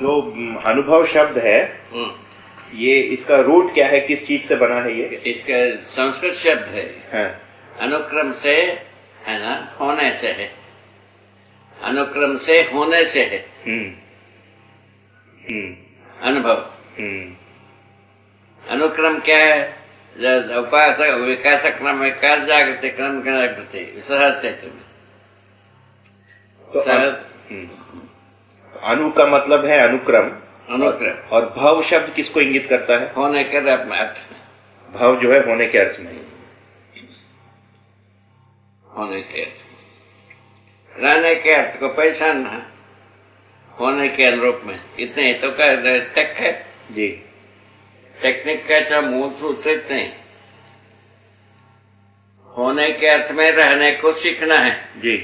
जो अनुभव शब्द है, ये इसका रूट क्या है, किस चीज से बना है ये? इसका संस्कृत शब्द है। हाँ। अनुक्रम से है ना, होने से है। अनुक्रम से होने से है। अनुभव। अनुक्रम क्या है? उपासक विकास क्रम, विकास जागृति क्रम जागृति सहस्त्र में। तो अनु का मतलब है अनुक्रम। अनुक्रम। और भव शब्द किसको इंगित करता है? होने के अर्थ में। भव जो है होने के अर्थ में। होने के अर्थ, रहने के अर्थ को पहचानना, होने के अनुरूप में। इतने तो का टेक है जी। टेक्निक का जो मूल सूत्र इतने, होने के अर्थ में रहने को सीखना है जी।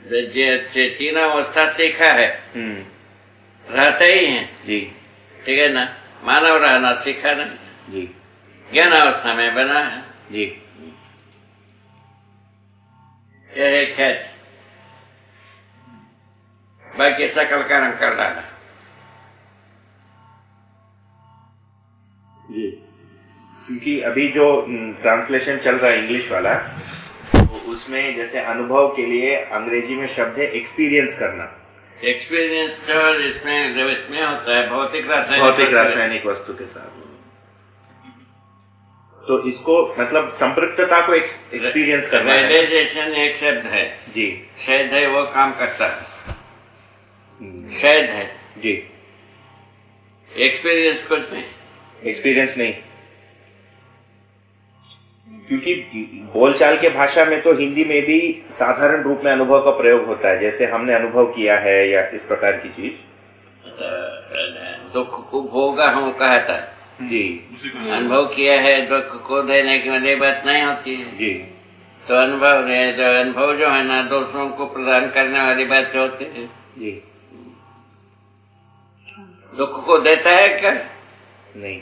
तीन अवस्था सीखा है, रहते ही हैं जी। ठीक है ना। मानव रहना सीखा नहीं जी। ज्ञान अवस्था में बना है जी। ये खेत, बाकी सकल का रंग कर डाला जी। क्योंकि अभी जो ट्रांसलेशन चल रहा है इंग्लिश वाला, तो उसमें जैसे अनुभव के लिए अंग्रेजी में शब्द है एक्सपीरियंस करना। एक्सपीरियंस जो इसमें होता है भौतिक रासायनिक वस्तु के साथ, तो इसको मतलब संपृक्तता को एक्सपीरियंस करना है। रियलाइजेशन एक शब्द है जी। शायद है वो काम करता है, शायद है जी। एक्सपीरियंस कुछ नहीं, एक्सपीरियंस नहीं। क्योंकि बोलचाल के भाषा में तो हिंदी में भी साधारण रूप में अनुभव का प्रयोग होता है, जैसे हमने अनुभव किया है या इस प्रकार की चीज। दुख को भोगा हम कहता है जी। अनुभव किया है, दुख को देने की वाली बात नहीं होती है जी। तो अनुभव जो है ना, दूसरों को प्रदान करने वाली बात होती है जी। दुख को देता है क्या? नहीं।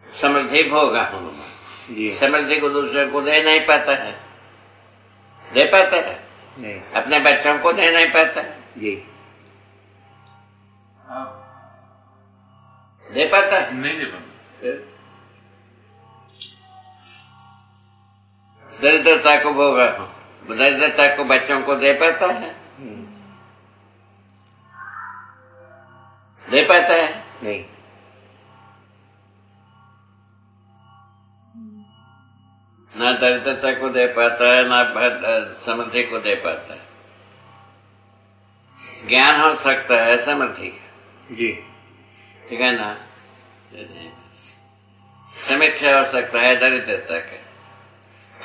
समृद्धि भोगा जी। समृद्धि को दूसरे को दे नहीं पाता है, दे पाता है नहीं। अपने बच्चों को दे नहीं पाता है जी। दे पाता है? नहीं दे पाता। दरिद्रता को भोगा, दरिद्रता को बच्चों को दे पाता है? दे पाता है? नहीं। ना दरिद्रता को दे पाता है, ना समृद्धि को दे पाता है। ज्ञान हो सकता है समृद्धि का जी। ठीक है ना, समीक्षा हो सकता है दरिद्रता का,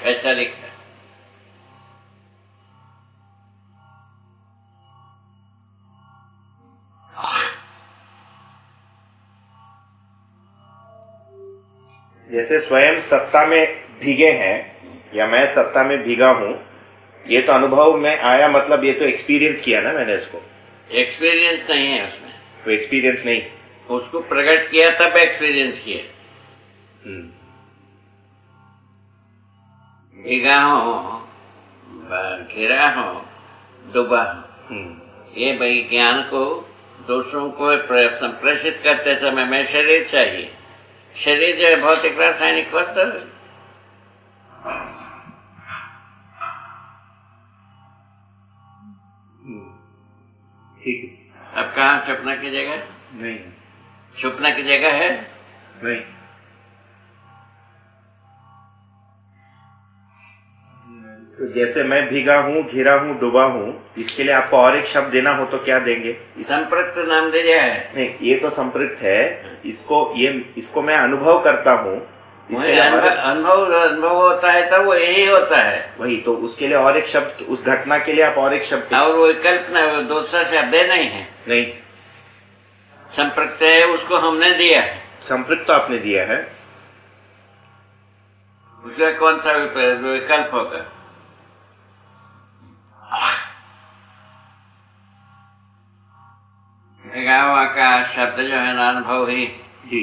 ऐसा लिखा। जैसे स्वयं सत्ता में भीगे हैं या मैं सत्ता में भीगा हूं, ये तो अनुभव में आया, मतलब ये तो एक्सपीरियंस किया ना मैंने इसको। एक्सपीरियंस नहीं है उसमें, तो एक्सपीरियंस नहीं, उसको प्रकट किया तब एक्सपीरियंस किया। भीगा हो, घिरा हो, डूबा हो, ये भाई ज्ञान को दूसरों को संप्रेषित करते समय में शरीर चाहिए। शरीर जो है भौतिक रासायनिक वस्तु है। ठीक है। अब कहाँ छुपने की जगह? नहीं। छुपने की जगह है? नहीं। तो जैसे मैं भीगा हूँ, घिरा हूँ, डूबा हूँ, इसके लिए आपको और एक शब्द देना हो तो क्या देंगे? संपृक्त नाम दे दिया है। नहीं, ये तो संपृक्त है, इसको मैं अनुभव करता हूँ। अनुभव होता है तो वो यही होता है। वही तो, उसके लिए और एक शब्द, उस घटना के लिए आप और एक शब्द। और वो कल्पना दूसरा शब्द नहीं है। नहीं, संपृक्त है, उसको हमने दिया है। संपृक्त तो आपने दिया है, उसका कौन सा विकल्प होगा? भीगा का शब्द जो है ना, अनुभव ही जी।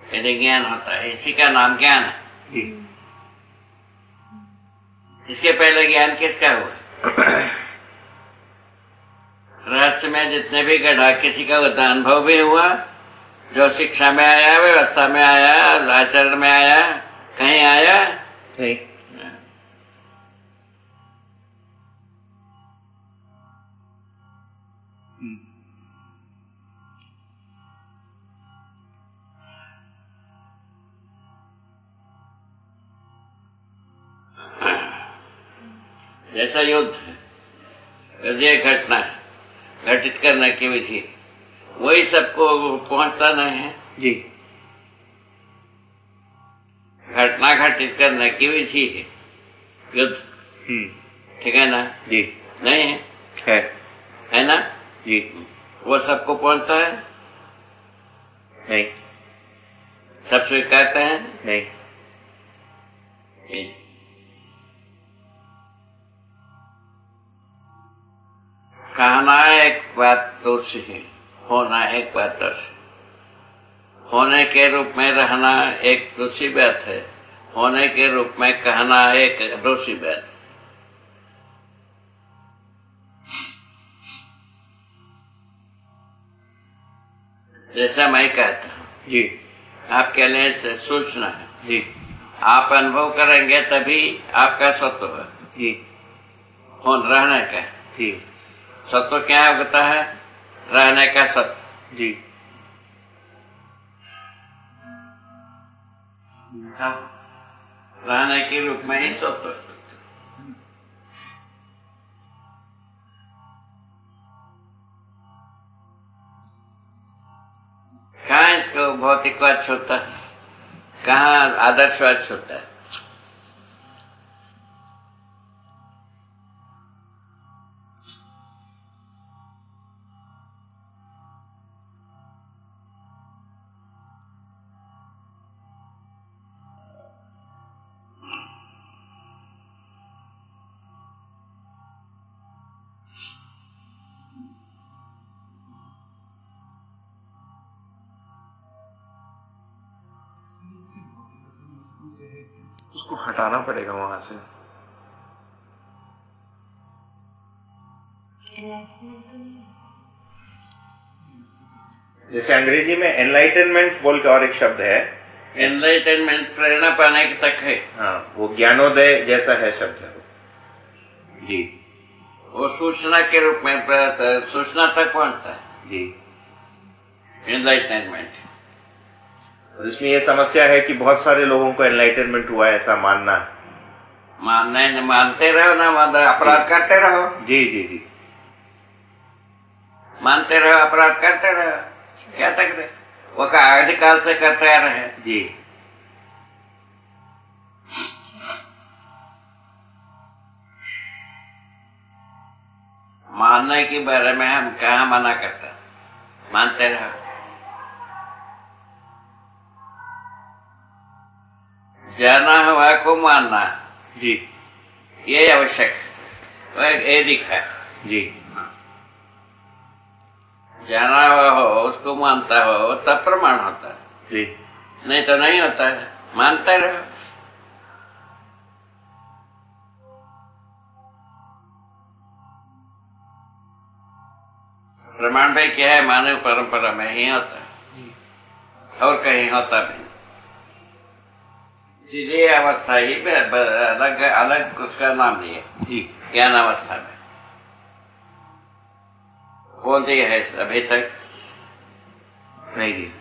यदि ज्ञान होता है, इसी का नाम ज्ञान है जी। इसके पहले ज्ञान किसका हुआ? रहस्य में जितने भी गढ़ा किसी का अनुभव भी हुआ, जो शिक्षा में आया, व्यवस्था में आया, आचरण में आया, कहीं आया नहीं। जैसा युद्ध हृदय घटना घटित करने की विधि, वही सबको पहुंचता नहीं है जी। घटना घटित करने की विधि है युद्ध। ठीक है ना जी। नहीं है? है ना जी। वो सबको पहुंचता है? नहीं। सब स्वीकारते हैं? नहीं। कहना एक बात दूसरी है, होना एक बात दूसरी। होने के रूप में रहना एक दूसरी बात है, होने के रूप में कहना एक दूसरी बात है। जैसा मैं कहता हूँ जी, आपके लिए सूचना है जी, आप अनुभव करेंगे तभी आपका सत्व है जी, होन रहने का। जी, सत्व क्या होता है? रहने का सत्व। जी। हाँ, रहने के रूप में ही सत्व। कहाँ इसको भौतिकवाद छूता है, कहाँ आदर्शवाद छूता है? उसको हटाना पड़ेगा वहां से। जैसे अंग्रेजी में एनलाइटनमेंट बोल के और एक शब्द है। एनलाइटनमेंट प्रेरणा पाने के तक है। हाँ, वो ज्ञानोदय जैसा है शब्द है जी। वो सूचना के रूप में सूचना तक पहुंचता है जी। एनलाइटनमेंट। इसमें ये समस्या है कि बहुत सारे लोगों को एनलाइटनमेंट हुआ है ऐसा मानना। मानते रहो ना, अपराध करते रहो। जी जी जी। मानते रहो, अपराध करते रहो, क्या तक रहे वो का आदिकाल से करते आ रहे हैं जी। मानने के बारे में हम कहाँ मना करते हैं? मानते रहो। जाना हुआ को मानना जी, ये आवश्यक है, ये दिखा जी। जाना हुआ हो उसको मानता हो तब प्रमाण होता है जी। नहीं तो नहीं होता है। मानते रहो। प्रमाण भाई क्या है? मानव परंपरा में ही होता है और कहीं होता भी। सीधी अवस्था ही अलग अलग उसका नाम दिए ज्ञान अवस्था में बोलती है अभी तक नहीं जी।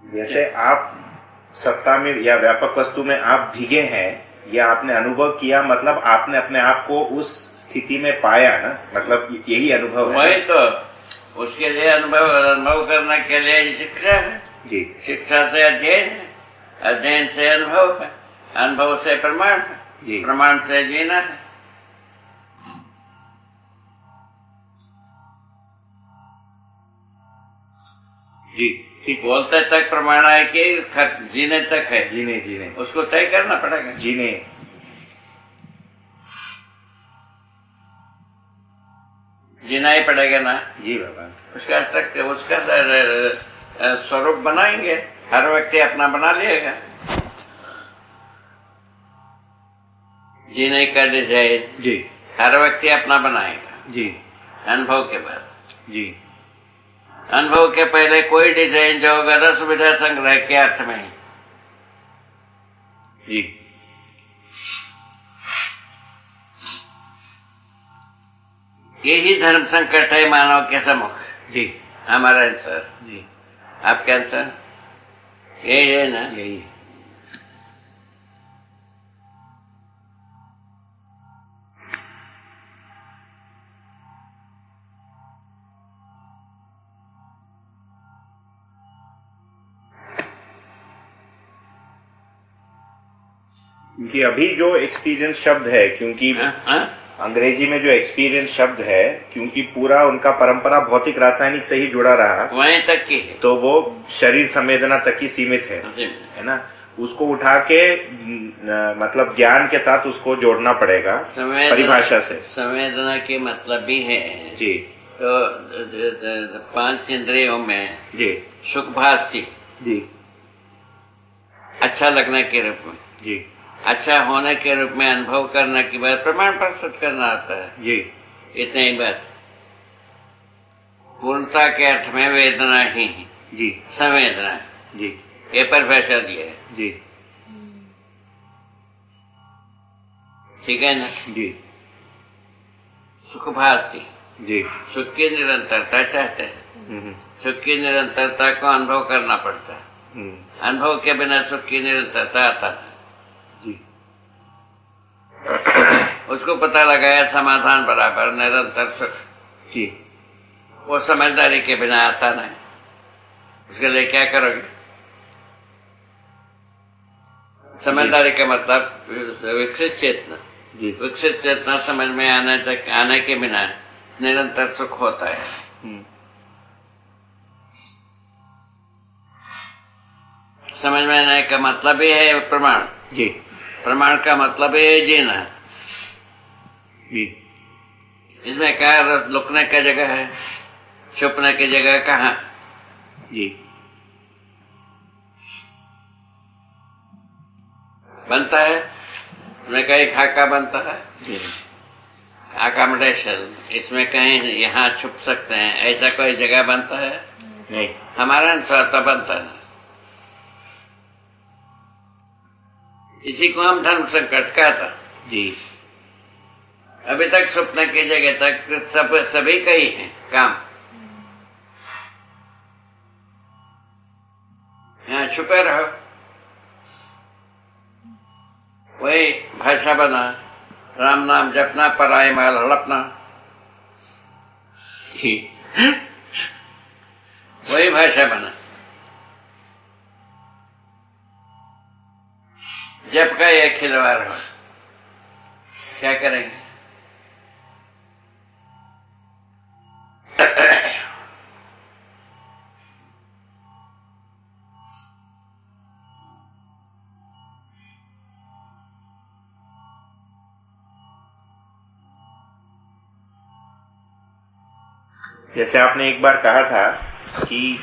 जैसे आप सत्ता में या व्यापक वस्तु में आप भीगे हैं, या आपने अनुभव किया, मतलब आपने अपने आप को उस स्थिति में पाया ना, मतलब यही अनुभव है। वही तो उसके लिए अनुभव करने के लिए शिक्षा है जी। शिक्षा से अध्ययन है, अध्ययन से अनुभव है, अनुभव से प्रमाण है, जी। प्रमाण से जीना है। जी ठीक। बोलते तक प्रमाण है कि जीने तक है, जीने उसको तय करना पड़ेगा। जीने जीना ही पड़ेगा ना जी बाबा। उसका स्वरूप बनाएंगे, हर व्यक्ति अपना बना लेगा। जीने का डिजाइन जी हर व्यक्ति अपना बनाएगा जी। अनुभव के बाद जी। अनुभव के पहले कोई डिजाइन जो होगा तो सुविधा संग्रह के अर्थ में जी। यही धर्म संकट है मानव के सम्मुख। जी हमारा आंसर जी। आपका आंसर यही है ना? यही है। क्योंकि अभी जो एक्सपीरियंस शब्द है, क्योंकि अंग्रेजी में जो एक्सपीरियंस शब्द है, क्योंकि पूरा उनका परंपरा भौतिक रासायनिक से ही जुड़ा रहा, वहीं तक की है, तो वो शरीर संवेदना तक ही सीमित है ना। उसको उठा के मतलब ज्ञान के साथ उसको जोड़ना पड़ेगा परिभाषा से। संवेदना के मतलब भी है जी। तो 5 इंद्रियों में जी सुखभास जी। अच्छा लगने के रूप में, जी। अच्छा होने के रूप में अनुभव करने के बाद प्रमाण प्रस्तुत करना आता है। जी। इतनी ही बात। पूर्णता के अर्थ में वेदना ही जी संवेदना जी ये परिभाषा दिया है। जी ठीक है ना? जी। सुखभास थी जी। सुख की निरंतरता चाहते हैं। सुख की निरंतरता को अनुभव करना पड़ता है। अनुभव के बिना सुख की निरंतरता आता है। जी। उसको पता लगाया समाधान बराबर निरंतर सुख। जी। वो समझदारी के बिना आता नहीं। उसके लिए क्या करोगे? समझदारी का मतलब विकसित चेतना। जी। विकसित चेतना समझ में आने के बिना निरंतर सुख होता है। समझ में आने का मतलब ही है प्रमाण। जी। प्रमाण का मतलब ही है जीना। जी। इसमें क्या लुकने का जगह है, छुपने की जगह कहाँ? जी। बनता है इसमें कहीं खाका बनता है। जी। अकोमोडेशन इसमें कहीं यहाँ छुप सकते हैं, ऐसा कोई जगह बनता है नहीं। हमारा अनुसार तो बनता है। इसी को हम धर्म संकट कहता। जी। अभी तक सपने की जगह तक सभी का ही है काम। यहाँ छुपे रहो, वही भाषा बना, राम नाम जपना, पराई माल हड़पना। जी। वही भाषा बना। जब का ये खिलवाड़ हो, क्या करेंगे? जैसे आपने एक बार कहा था कि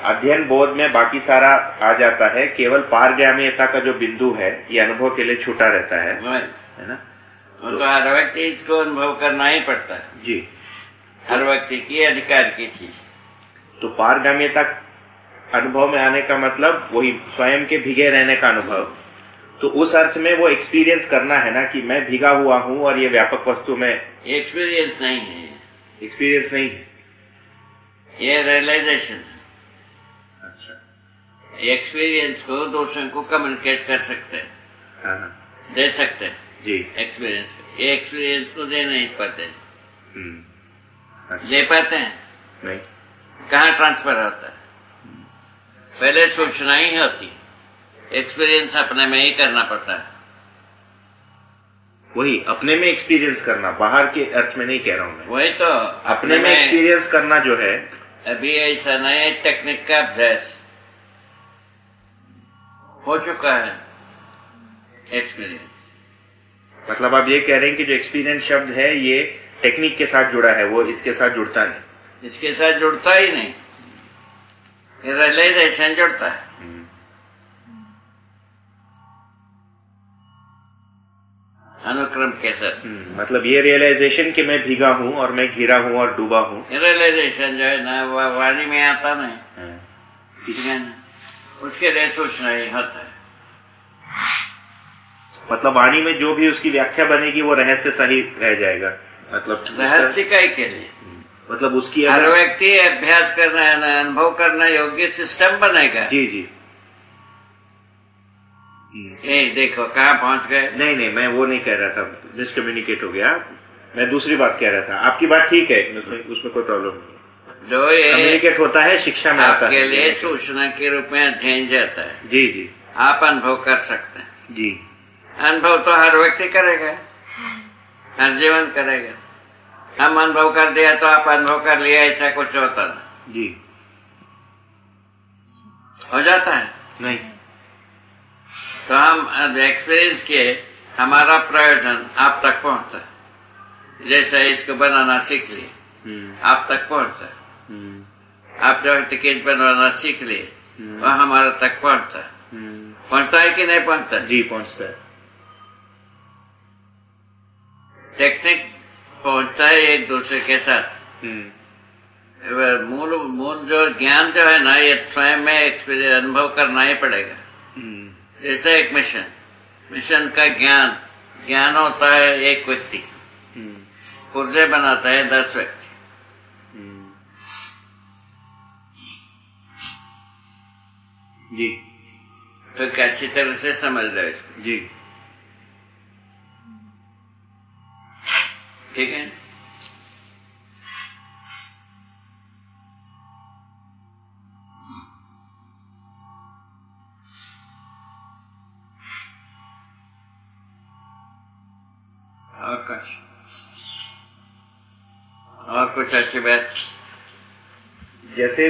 अध्ययन बोध में बाकी सारा आ जाता है, केवल पारगाम्यता का जो बिंदु है ये अनुभव के लिए छूटा रहता है ना? तो हर व्यक्ति इसको अनुभव करना ही पड़ता है। जी। हर व्यक्ति की अधिकार की चीज। तो पारगाम्यता अनुभव में आने का मतलब वही स्वयं के भीगे रहने का अनुभव। तो उस अर्थ में वो एक्सपीरियंस करना है ना कि मैं भीगा हुआ हूं और ये व्यापक वस्तु में। एक्सपीरियंस नहीं है, एक्सपीरियंस नहीं है, ये रियलाइजेशन। अच्छा। एक्सपीरियंस को दूसरों को कम्युनिकेट कर सकते हैं। हाँ। दे सकते हैं जी। एक्सपीरियंस ये एक्सपीरियंस को दे नहीं पाते। अच्छा। दे पाते हैं नहीं। कहाँ ट्रांसफर होता है? पहले सूचना ही होती, एक्सपीरियंस अपने में ही करना पड़ता है। वही अपने में एक्सपीरियंस करना, बाहर के अर्थ में नहीं कह रहा हूं मैं। वही तो अपने में एक्सपीरियंस करना जो है अभी ऐसा नए टेक्निक का अभ्यास हो चुका है, एक्सपीरियंस। मतलब आप ये कह रहे हैं कि जो एक्सपीरियंस शब्द है ये टेक्निक के साथ जुड़ा है, वो इसके साथ जुड़ता नहीं। इसके साथ जुड़ता ही नहीं, रियलाइजेशन जुड़ता है। अनुक्रम के साथ। मतलब ये रियलाइजेशन कि मैं भीगा हूँ और मैं घिरा हूँ और डूबा हूँ, रियलाइजेशन जो है ना वाणी में आता नहीं, ठीक है ना, उसके लिए सोचना ही होता है। मतलब वाणी में जो भी उसकी व्याख्या बनेगी वो रहस्य सही रह जाएगा। मतलब रहस्य का के लिए मतलब उसकी हर व्यक्ति अभ्यास करना, अनुभव करना योग्य सिस्टम बनेगा। जी जी। ये देखो कहाँ पहुंच गए। नहीं, मैं वो नहीं कह रहा था, मिसकम्युनिकेट हो गया। मैं दूसरी बात कह रहा था। आपकी बात ठीक है, उसमें कोई प्रॉब्लम नहीं। जो ये कम्युनिकेट होता है, शिक्षा में आता है, आपके लिए सूचना के रूप में अध्ययन जाता है। जी जी। आप अनुभव कर सकते हैं जी। अनुभव तो हर व्यक्ति करेगा, हर जीवन करेगा। हम अनुभव कर दिया तो आप अनुभव कर लिया, ऐसा कुछ होता ना। जी। हो जाता है नहीं। तो हम एक्सपीरियंस के हमारा प्रयोजन आप तक पहुंचता है। जैसे इसको बनाना सीख लिए, आप तक पहुंचता है। आप जो टिकट बनवाना सीख लिए, वह हमारा तक पहुंचता है। पहुंचता है कि नहीं पहुंचता? जी पहुंचता है। टेक्निक पहुंचता है एक दूसरे के साथ। मूल जो ज्ञान जो है ना, ये स्वयं में एक्सपीरियंस अनुभव करना ही पड़ेगा। जैसे एक मिशन का ज्ञान होता है एक व्यक्ति, पुर्जे बनाता है 10 व्यक्ति। जी। तो क्या अच्छी तरह से समझ रहे इसको? जी। ठीक है। और कुछ अच्छी बात? जैसे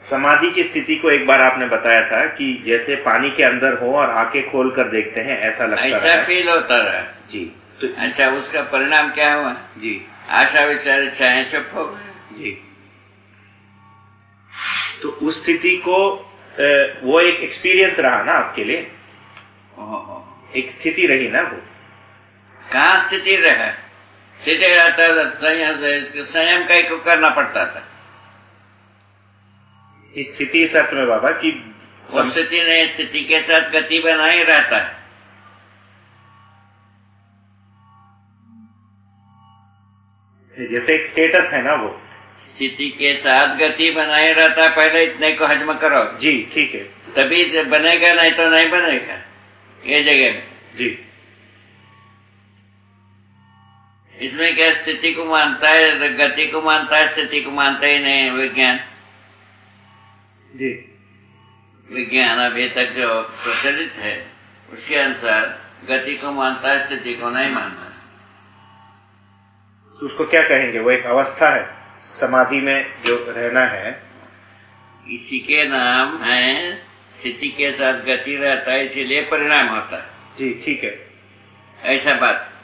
समाधि की स्थिति को एक बार आपने बताया था कि जैसे पानी के अंदर हो और आंखें खोल कर देखते हैं, ऐसा लगता है, ऐसा फील होता रहा। जी। तो अच्छा, उसका परिणाम क्या हुआ? जी। आशा विचार इच्छाएं चुप हो गए। जी। तो उस स्थिति को वो एक एक्सपीरियंस रहा ना आपके लिए, एक स्थिति रही ना वो। कहाँ स्थिति रहा? स्थिति रहता संयम कई को करना पड़ता था। स्थिति इस अर्थ में बाबा कि वो स्थिति नहीं, स्थिति के साथ गति बनाए रहता है। जैसे एक स्टेटस है ना, वो स्थिति के साथ गति बनाए रहता है। पहले इतने को हजम करो। जी ठीक है, तभी बनेगा, नहीं तो नहीं बनेगा ये जगह में। जी। इसमें क्या स्थिति को मानता है, गति को मानता है, स्थिति को मानता ही नहीं विज्ञान। जी। विज्ञान अभी तक जो प्रचलित है उसके अनुसार गति को मानता है, स्थिति को नहीं मानता। तो उसको क्या कहेंगे? वो एक अवस्था है समाधि में जो रहना है, इसी के नाम है। स्थिति के साथ गति रहता है, इसीलिए परिणाम होता है। जी ठीक है। ऐसा बात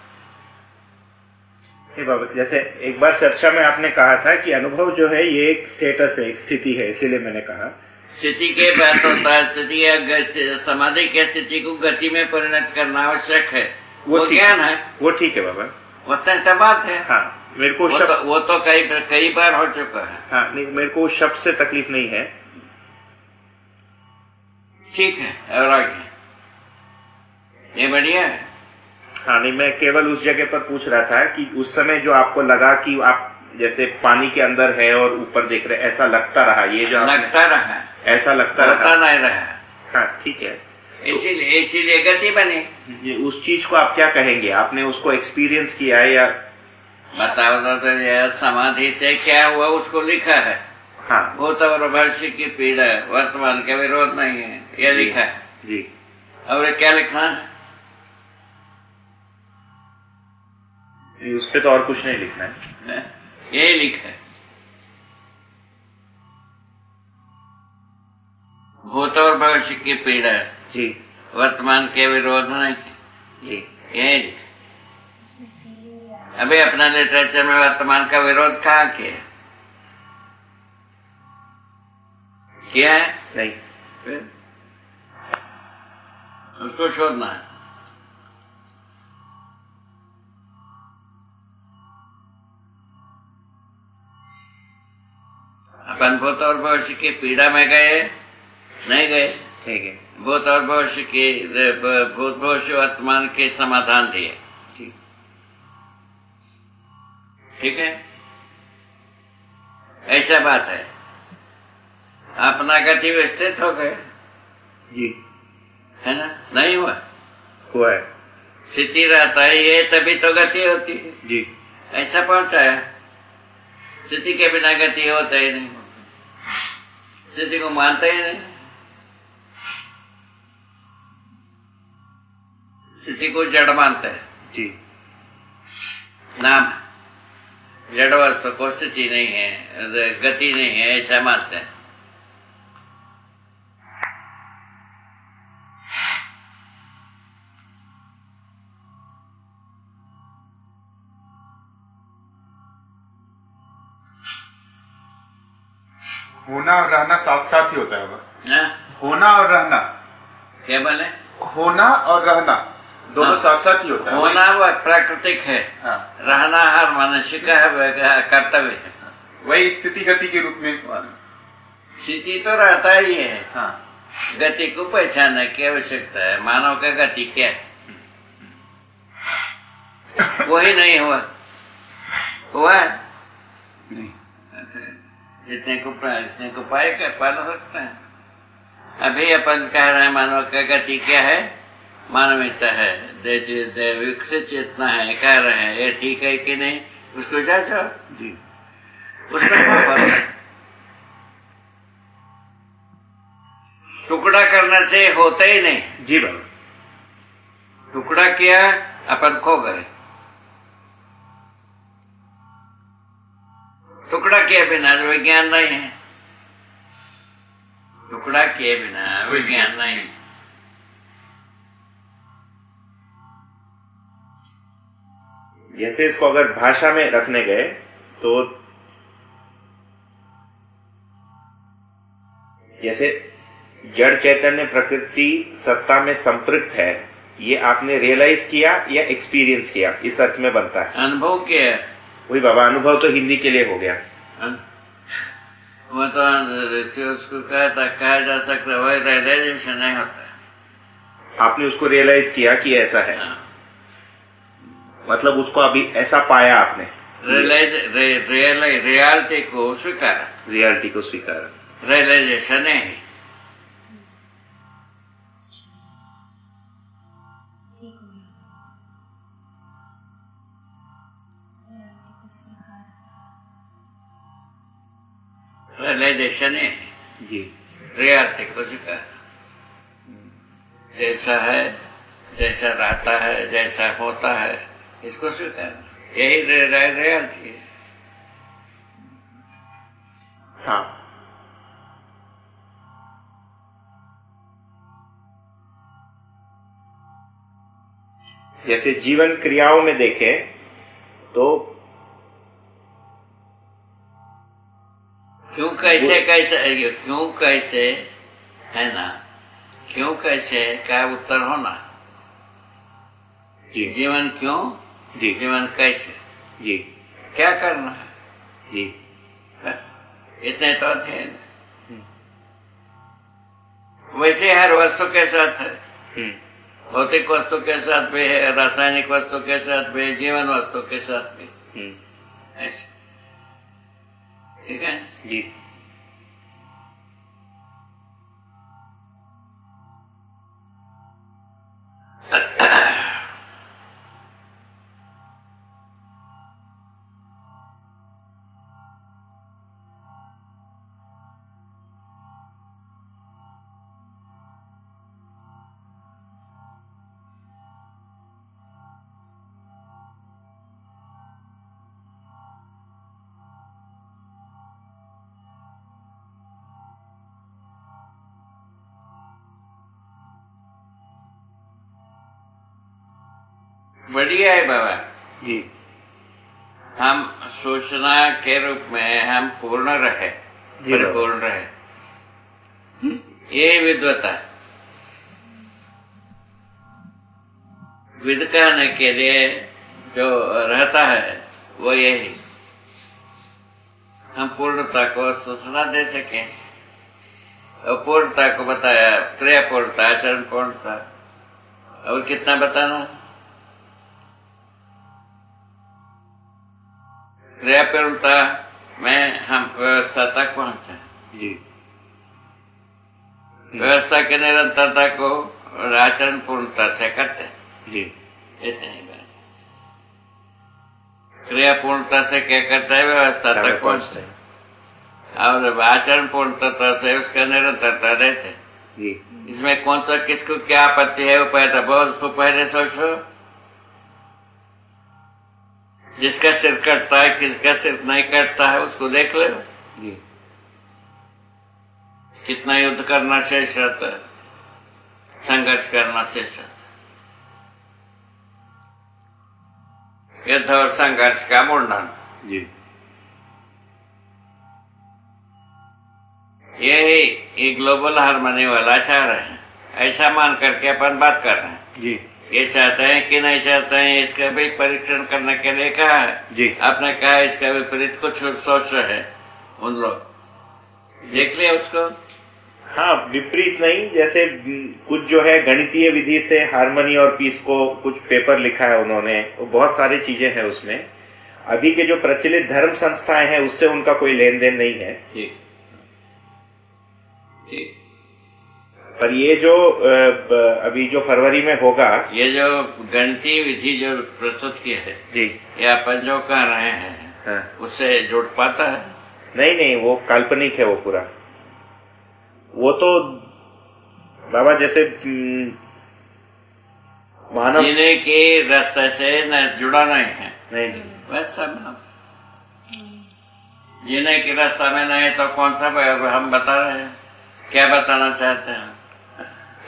बाबा, जैसे एक बार चर्चा में आपने कहा था कि अनुभव जो है ये एक स्टेटस है, एक स्थिति है, इसीलिए मैंने कहा स्थिति के बात होता है। स्थिति या समाधि के स्थिति को गति में परिणत करना आवश्यक है, वो ज्ञान है। वो ठीक है बाबा, वो बात है। हाँ, मेरे को वो तो कई बार हो चुका है। हाँ, नहीं, मेरे को उस शब्द से तकलीफ नहीं है। ठीक है, और आगे ये बढ़िया है। हाँ, नहीं, मैं केवल उस जगह पर पूछ रहा था कि उस समय जो आपको लगा कि आप जैसे पानी के अंदर है और ऊपर देख रहे, ऐसा लगता रहा, ये जो लगता रहा, ऐसा लगता रहा, नहीं रहा। हाँ ठीक है। इसीलिए गति बनी। ये उस चीज को आप क्या कहेंगे? आपने उसको एक्सपीरियंस किया है या बताओ तो यार, समाधि से क्या हुआ उसको लिखा है। हाँ, भूत और भविष्य की पीड़ा, वर्तमान का विरोध नहीं है, ये लिखा है जी। और क्या लिखना है? उस पे तो और कुछ नहीं लिखना है, यही लिखा है। भूत और भविष्य की पीड़ा जी वर्तमान के विरोध नहीं। जी यही अभी अपना लिटरेचर में वर्तमान का विरोध कहाँ किया है? नहीं। फिर उसको शोधना है। अपन भूत और भविष्य की पीड़ा में गए नहीं गए? ठीक है। भूत और भविष्य की भूत भविष्य वर्तमान के समाधान दिए। ठीक है, ऐसा बात है। अपना गति विस्तृत हो गए जी, है ना? नहीं हुआ? हुआ है। स्थिति रहता है ये तभी तो गति होती है जी। ऐसा पहुंचाया। स्थिति के बिना गति होता ही नहीं, स्थिति को मानता ही नहीं, स्थिति को जड़ मानता है। जी। नाम जड़ वस्तु को स्थिति नहीं है, गति नहीं है, ऐसा मानते हैं। होना और रहना साथ साथ ही होता है वो। हाँ? होना और रहना, क्या बोले? होना और रहना दोनों हाँ। साथ साथ ही होता है। होना वह प्राकृतिक है, हाँ। रहना हर मनुष्य का है, कर्तव्य है। वही स्थिति गति के रूप में। स्थिति तो रहता ही है, हाँ। गति को पहचानने की आवश्यकता है। मानव का गति क्या है? वही नहीं हुआ। हुआ नहीं। जितने को पाए क्या पाल सकते हैं। अभी अपन कह रहे हैं मानव का गति क्या है? मानवीयता है, विकसित चेतना है, कह रहे हैं। ये ठीक है कि नहीं? उसको जांचो जी। उसमें क्या फर्क है? टुकड़ा करने से होता ही नहीं। जी बाबा। टुकड़ा किया, अपन खो गए। टुकड़ा किए बिना विज्ञान नहीं है। टुकड़ा किए बिना विज्ञान नहीं। जैसे इसको अगर भाषा में रखने गए तो जैसे जड़ चैतन्य प्रकृति सत्ता में संपृक्त है, ये आपने रियलाइज किया या एक्सपीरियंस किया, इस अर्थ में बनता है। अनुभव किया। वही बाबा, अनुभव तो हिंदी के लिए हो गया। वो तो उसको कहा जा सकता, वही रियलाइजेशन नहीं होता। आपने उसको रियलाइज किया कि ऐसा है। हाँ। मतलब उसको अभी ऐसा पाया आपने, रियलिटी को स्वीकारा। रियलिटी को स्वीकारा। रियलाइजेशन नहीं। रियलाइजेशन है जी। रियलिटी को स्वीकार। जैसा है, जैसा रहता है, जैसा होता है, इसको स्वीकार। यही रियलिटी है। हाँ। जैसे जीवन क्रियाओं में देखें तो क्यों कैसे है ना, क्यों कैसे का उत्तर होना। जी। जीवन क्यों, जी। जीवन कैसे, जी। क्या करना है, जी। बस इतने तो थे। वैसे हर वस्तु के साथ है, भौतिक वस्तु के साथ भी है, रासायनिक वस्तु के साथ भी है, जीवन वस्तु के साथ भी ऐसे। ठीक है जी। बढ़िया है बाबा। जी हम सूचना के रूप में हम पूर्ण रहे, जी बाबा। परिपूर्ण रहे, ये विद्वता। विद कहने के लिए जो रहता है वो यही, हम पूर्णता को सूचना दे सके। और पूर्णता को बताया, क्रिया पूर्णता, आचरण पूर्णता, और कितना बताना? क्रिया पूर्णता में हम व्यवस्था तक पहुंचे। जी व्यवस्था की निरंतरता को आचरण पूर्णता से करते। जी इतनी बात। क्रिया पूर्णता से क्या करता है? व्यवस्था तक पहुंचते हैं। और आचरण पूर्णता से उसका निरंतरता देते। जी इसमें कौन सा किसको क्या आपत्ति है वो पहले सोचो। जिसका सिर कटता है, किसका सिर नहीं कटता है, उसको देख लो। जी कितना युद्ध करना शेष रहता है, संघर्ष करना शेष रहता है। युद्ध और संघर्ष का मुंडन, जी यही ये ग्लोबल हार्मनी वाला चाह रहे हैं। ऐसा मान करके अपन बात कर रहे हैं। जी ये चाहते हैं कि नहीं चाहते हैं, इसका भी परीक्षण करने के लिए कहा है। जी आपने कहा इसका विपरीत कुछ सोच रहे हैं उन लोग, देख लिया उसको। हाँ, विपरीत नहीं, जैसे कुछ जो है गणितीय विधि से हार्मनी और पीस को कुछ पेपर लिखा है उन्होंने, वो बहुत सारी चीजें हैं उसमें। अभी के जो प्रचलित धर्म संस्थाएं हैं उससे उनका कोई लेन देन नहीं है। ठीक ठीक। पर ये जो अभी जो फरवरी में होगा, ये जो गणितीय विधि जो प्रस्तुत की है जी, ये अपन जो कह रहे हैं, हाँ, उससे जुड़ पाता है? नहीं नहीं, वो काल्पनिक है वो पूरा। वो तो बाबा जैसे मानव जीने के रास्ते से न जुड़ा नहीं है। नहीं, वैसा जीने के रास्ता में नहीं तो कौन सा हम बता रहे हैं, क्या बताना चाहते हैं?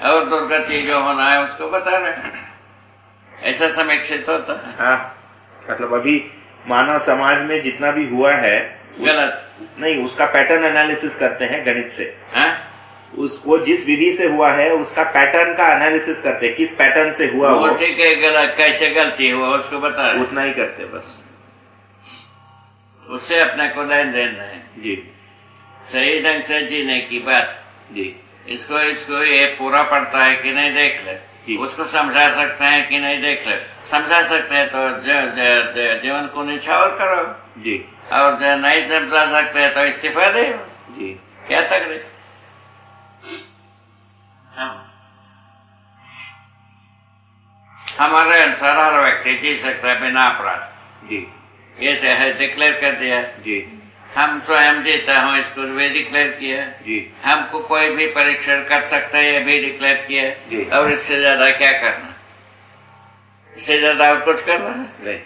और दुर्गति जो होना है उसको बता रहे हैं। ऐसा समीक्षित होता है। हाँ, मतलब अभी मानव समाज में जितना भी हुआ है गलत नहीं, उसका पैटर्न एनालिसिस करते हैं गणित से। है? उसको जिस विधि से हुआ है उसका पैटर्न का एनालिसिस करते हैं, किस पैटर्न से हुआ वो वो, ठीक है, गलत कैसे गलती हुआ उसको बता रहे हैं। उतना ही करते बस। उससे अपने को लेन देन है। जी सही ढंग से जीने की बात। जी इसको ये पूरा पड़ता है कि नहीं देख ले, उसको समझा सकते हैं कि नहीं देख ले। समझा सकते हैं तो जीवन को निछावर करो जी, और नहीं समझा सकते हैं तो इस्तीफा दे जी, क्या तकलीफ। हमारे अनुसार हर व्यक्ति जी सकता है बिना अपराध। जी ये है डिक्लेयर कर दिया। जी हम स्वयं जीता हूँ इसको भी डिक्लेयर किया। जी हमको कोई भी परीक्षण कर सकता है ये भी डिक्लेयर किया। जी। और इससे ज्यादा क्या करना, इससे ज्यादा और कुछ करना है नहीं।